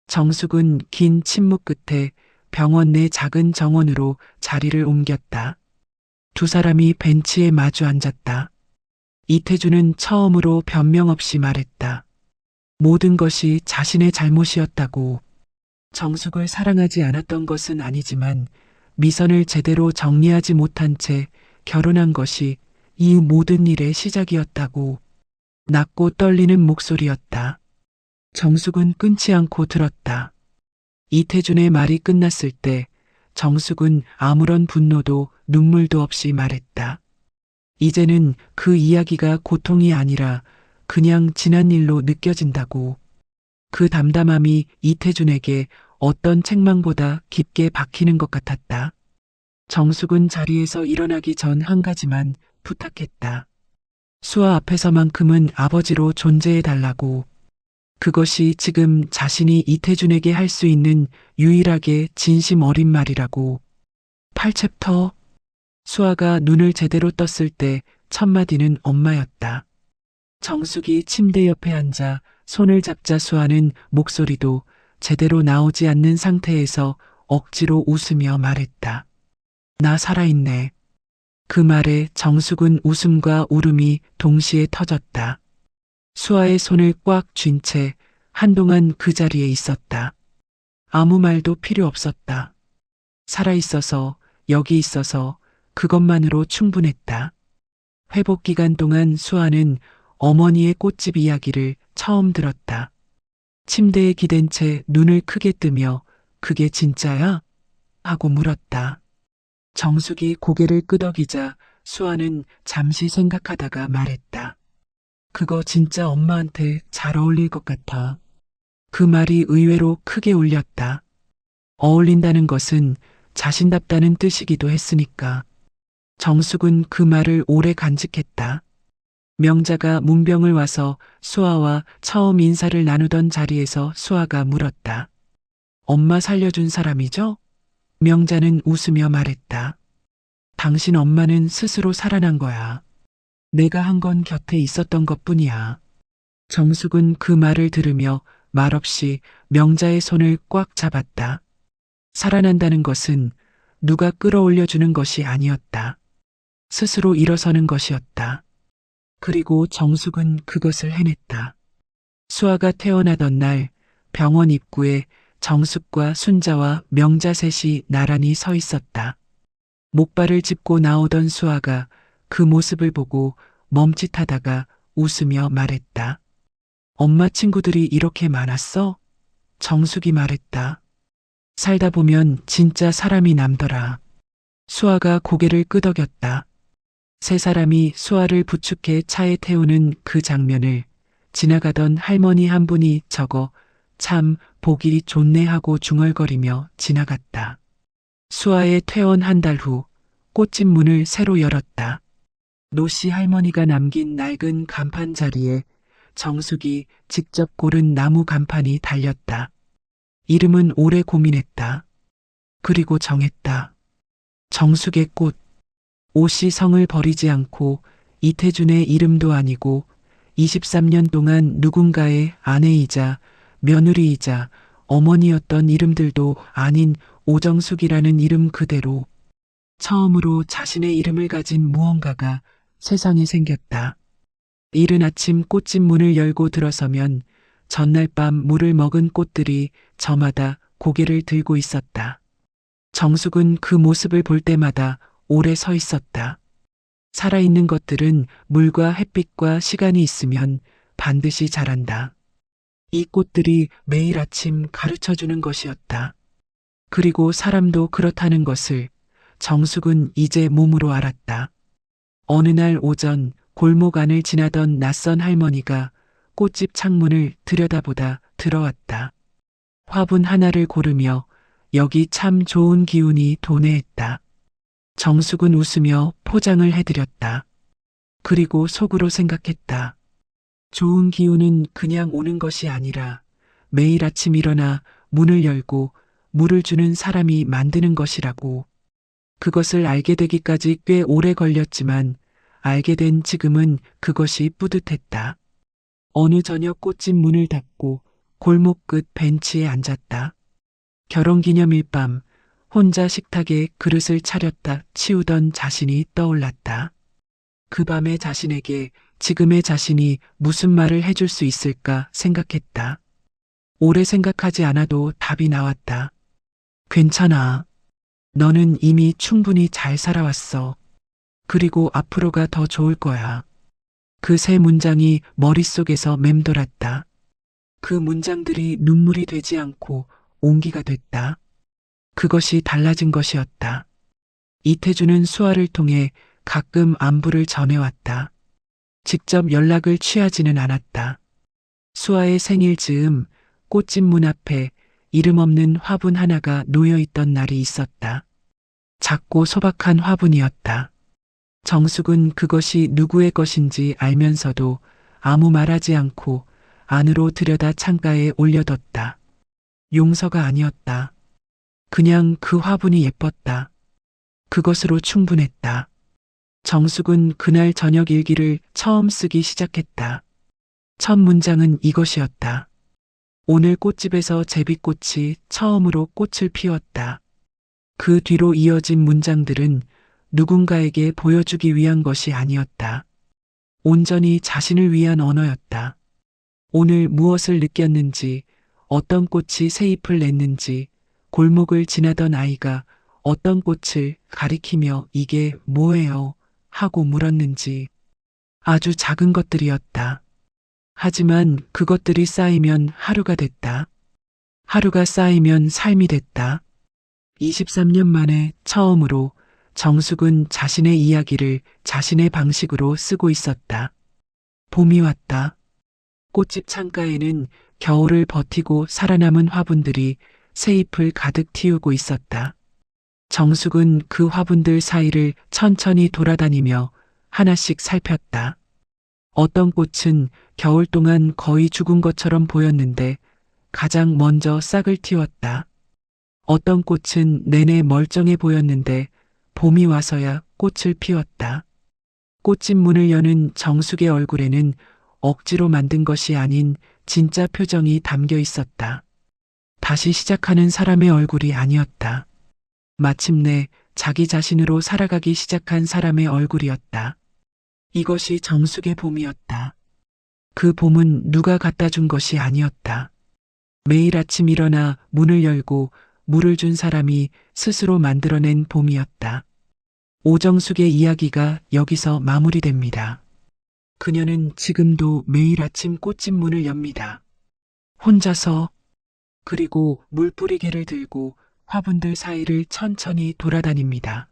S1: 정숙은 긴 침묵 끝에 병원 내 작은 정원으로 자리를 옮겼다. 두 사람이 벤치에 마주 앉았다. 이태준은 처음으로 변명 없이 말했다. 모든 것이 자신의 잘못이었다고. 정숙을 사랑하지 않았던 것은 아니지만 미선을 제대로 정리하지 못한 채 결혼한 것이 이 모든 일의 시작이었다고. 낮고 떨리는 목소리였다. 정숙은 끊지 않고 들었다. 이태준의 말이 끝났을 때 정숙은 아무런 분노도 눈물도 없이 말했다. 이제는 그 이야기가 고통이 아니라 그냥 지난 일로 느껴진다고. 그 담담함이 이태준에게 어떤 책망보다 깊게 박히는 것 같았다. 정숙은 자리에서 일어나기 전 한 가지만 부탁했다. 수아 앞에서만큼은 아버지로 존재해달라고. 그것이 지금 자신이 이태준에게 할 수 있는 유일하게 진심 어린 말이라고. 8챕터. 수아가 눈을 제대로 떴을 때 첫 마디는 엄마였다. 정숙이 침대 옆에 앉아 손을 잡자 수아는 목소리도 제대로 나오지 않는 상태에서 억지로 웃으며 말했다. 나 살아있네. 그 말에 정숙은 웃음과 울음이 동시에 터졌다. 수아의 손을 꽉 쥔 채 한동안 그 자리에 있었다. 아무 말도 필요 없었다. 살아있어서, 여기 있어서 그것만으로 충분했다. 회복 기간 동안 수아는 어머니의 꽃집 이야기를 처음 들었다. 침대에 기댄 채 눈을 크게 뜨며 그게 진짜야? 하고 물었다. 정숙이 고개를 끄덕이자 수아는 잠시 생각하다가 말했다. 그거 진짜 엄마한테 잘 어울릴 것 같아. 그 말이 의외로 크게 울렸다. 어울린다는 것은 자신답다는 뜻이기도 했으니까. 정숙은 그 말을 오래 간직했다. 명자가 문병을 와서 수아와 처음 인사를 나누던 자리에서 수아가 물었다. 엄마 살려준 사람이죠? 명자는 웃으며 말했다. 당신 엄마는 스스로 살아난 거야. 내가 한 건 곁에 있었던 것뿐이야. 정숙은 그 말을 들으며 말없이 명자의 손을 꽉 잡았다. 살아난다는 것은 누가 끌어올려 주는 것이 아니었다. 스스로 일어서는 것이었다. 그리고 정숙은 그것을 해냈다. 수아가 태어나던 날 병원 입구에 정숙과 순자와 명자 셋이 나란히 서 있었다. 목발을 짚고 나오던 수아가 그 모습을 보고 멈칫하다가 웃으며 말했다. 엄마 친구들이 이렇게 많았어? 정숙이 말했다. 살다 보면 진짜 사람이 남더라. 수아가 고개를 끄덕였다. 세 사람이 수아를 부축해 차에 태우는 그 장면을 지나가던 할머니 한 분이 저거 참 보기 좋네 하고 중얼거리며 지나갔다. 수아의 퇴원 한 달 후 꽃집 문을 새로 열었다. 노씨 할머니가 남긴 낡은 간판 자리에 정숙이 직접 고른 나무 간판이 달렸다. 이름은 오래 고민했다. 그리고 정했다. 정숙의 꽃. 오씨 성을 버리지 않고 이태준의 이름도 아니고 23년 동안 누군가의 아내이자 며느리이자 어머니였던 이름들도 아닌 오정숙이라는 이름 그대로 처음으로 자신의 이름을 가진 무언가가 세상에 생겼다. 이른 아침 꽃집 문을 열고 들어서면 전날 밤 물을 먹은 꽃들이 저마다 고개를 들고 있었다. 정숙은 그 모습을 볼 때마다 오래 서 있었다. 살아있는 것들은 물과 햇빛과 시간이 있으면 반드시 자란다. 이 꽃들이 매일 아침 가르쳐 주는 것이었다. 그리고 사람도 그렇다는 것을 정숙은 이제 몸으로 알았다. 어느 날 오전 골목 안을 지나던 낯선 할머니가 꽃집 창문을 들여다보다 들어왔다. 화분 하나를 고르며 여기 참 좋은 기운이 도네 했다. 정숙은 웃으며 포장을 해드렸다. 그리고 속으로 생각했다. 좋은 기운은 그냥 오는 것이 아니라 매일 아침 일어나 문을 열고 물을 주는 사람이 만드는 것이라고. 그것을 알게 되기까지 꽤 오래 걸렸지만 알게 된 지금은 그것이 뿌듯했다. 어느 저녁 꽃집 문을 닫고 골목 끝 벤치에 앉았다. 결혼기념일 밤 혼자 식탁에 그릇을 차렸다 치우던 자신이 떠올랐다. 그 밤의 자신에게 지금의 자신이 무슨 말을 해줄 수 있을까 생각했다. 오래 생각하지 않아도 답이 나왔다. 괜찮아. 너는 이미 충분히 잘 살아왔어. 그리고 앞으로가 더 좋을 거야. 그 세 문장이 머릿속에서 맴돌았다. 그 문장들이 눈물이 되지 않고 온기가 됐다. 그것이 달라진 것이었다. 이태준은 수아를 통해 가끔 안부를 전해왔다. 직접 연락을 취하지는 않았다. 수아의 생일 즈음 꽃집 문 앞에 이름 없는 화분 하나가 놓여있던 날이 있었다. 작고 소박한 화분이었다. 정숙은 그것이 누구의 것인지 알면서도 아무 말하지 않고 안으로 들여다 창가에 올려뒀다. 용서가 아니었다. 그냥 그 화분이 예뻤다. 그것으로 충분했다. 정숙은 그날 저녁 일기를 처음 쓰기 시작했다. 첫 문장은 이것이었다. 오늘 꽃집에서 제비꽃이 처음으로 꽃을 피웠다. 그 뒤로 이어진 문장들은 누군가에게 보여주기 위한 것이 아니었다. 온전히 자신을 위한 언어였다. 오늘 무엇을 느꼈는지, 어떤 꽃이 새 잎을 냈는지, 골목을 지나던 아이가 어떤 꽃을 가리키며 이게 뭐예요? 하고 물었는지. 아주 작은 것들이었다. 하지만 그것들이 쌓이면 하루가 됐다. 하루가 쌓이면 삶이 됐다. 23년 만에 처음으로 정숙은 자신의 이야기를 자신의 방식으로 쓰고 있었다. 봄이 왔다. 꽃집 창가에는 겨울을 버티고 살아남은 화분들이 새잎을 가득 틔우고 있었다. 정숙은 그 화분들 사이를 천천히 돌아다니며 하나씩 살폈다. 어떤 꽃은 겨울 동안 거의 죽은 것처럼 보였는데 가장 먼저 싹을 틔웠다. 어떤 꽃은 내내 멀쩡해 보였는데 봄이 와서야 꽃을 피웠다. 꽃집 문을 여는 정숙의 얼굴에는 억지로 만든 것이 아닌 진짜 표정이 담겨 있었다. 다시 시작하는 사람의 얼굴이 아니었다. 마침내 자기 자신으로 살아가기 시작한 사람의 얼굴이었다. 이것이 정숙의 봄이었다. 그 봄은 누가 갖다 준 것이 아니었다. 매일 아침 일어나 문을 열고 물을 준 사람이 스스로 만들어낸 봄이었다. 오정숙의 이야기가 여기서 마무리됩니다. 그녀는 지금도 매일 아침 꽃집 문을 엽니다. 혼자서. 그리고 물뿌리개를 들고 화분들 사이를 천천히 돌아다닙니다.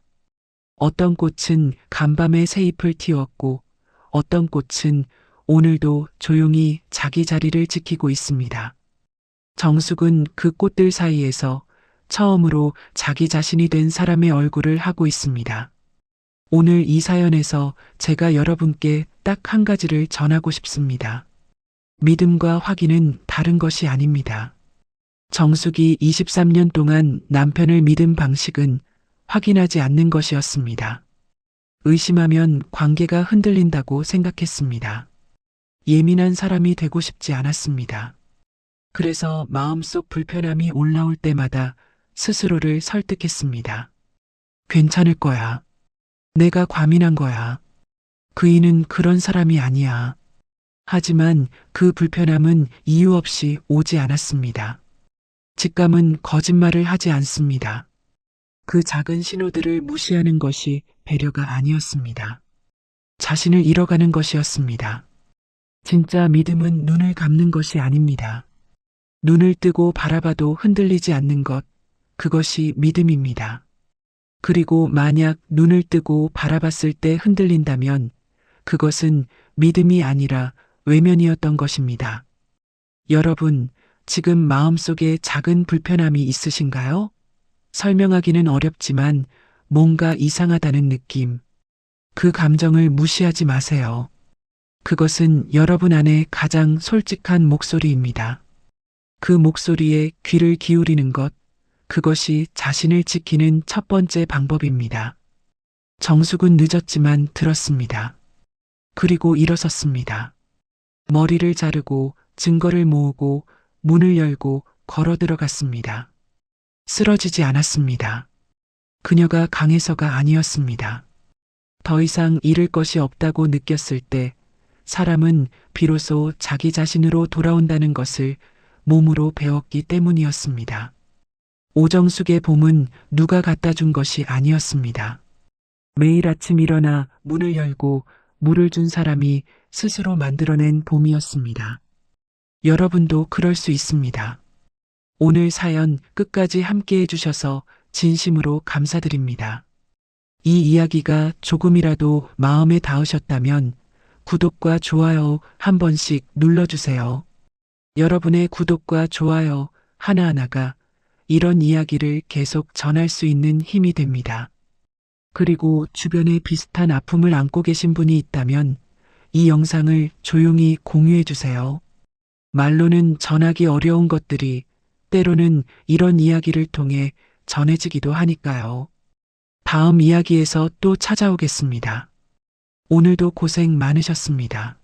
S1: 어떤 꽃은 간밤에 새잎을 틔웠고 어떤 꽃은 오늘도 조용히 자기 자리를 지키고 있습니다. 정숙은 그 꽃들 사이에서 처음으로 자기 자신이 된 사람의 얼굴을 하고 있습니다. 오늘 이 사연에서 제가 여러분께 딱 한 가지를 전하고 싶습니다. 믿음과 확인은 다른 것이 아닙니다. 정숙이 23년 동안 남편을 믿은 방식은 확인하지 않는 것이었습니다. 의심하면 관계가 흔들린다고 생각했습니다. 예민한 사람이 되고 싶지 않았습니다. 그래서 마음속 불편함이 올라올 때마다 스스로를 설득했습니다. 괜찮을 거야. 내가 과민한 거야. 그이는 그런 사람이 아니야. 하지만 그 불편함은 이유 없이 오지 않았습니다. 직감은 거짓말을 하지 않습니다. 그 작은 신호들을 무시하는 것이 배려가 아니었습니다. 자신을 잃어가는 것이었습니다. 진짜 믿음은 눈을 감는 것이 아닙니다. 눈을 뜨고 바라봐도 흔들리지 않는 것, 그것이 믿음입니다. 그리고 만약 눈을 뜨고 바라봤을 때 흔들린다면 그것은 믿음이 아니라 외면이었던 것입니다. 여러분, 지금 마음속에 작은 불편함이 있으신가요? 설명하기는 어렵지만 뭔가 이상하다는 느낌. 그 감정을 무시하지 마세요. 그것은 여러분 안에 가장 솔직한 목소리입니다. 그 목소리에 귀를 기울이는 것, 그것이 자신을 지키는 첫 번째 방법입니다. 정숙은 늦었지만 들었습니다. 그리고 일어섰습니다. 머리를 자르고 증거를 모으고 문을 열고 걸어 들어갔습니다. 쓰러지지 않았습니다. 그녀가 강해서가 아니었습니다. 더 이상 잃을 것이 없다고 느꼈을 때 사람은 비로소 자기 자신으로 돌아온다는 것을 몸으로 배웠기 때문이었습니다. 오정숙의 봄은 누가 갖다 준 것이 아니었습니다. 매일 아침 일어나 문을 열고 물을 준 사람이 스스로 만들어낸 봄이었습니다. 여러분도 그럴 수 있습니다. 오늘 사연 끝까지 함께 해주셔서 진심으로 감사드립니다. 이 이야기가 조금이라도 마음에 닿으셨다면 구독과 좋아요 한 번씩 눌러주세요. 여러분의 구독과 좋아요 하나하나가 이런 이야기를 계속 전할 수 있는 힘이 됩니다. 그리고 주변에 비슷한 아픔을 안고 계신 분이 있다면 이 영상을 조용히 공유해 주세요. 말로는 전하기 어려운 것들이 때로는 이런 이야기를 통해 전해지기도 하니까요. 다음 이야기에서 또 찾아오겠습니다. 오늘도 고생 많으셨습니다.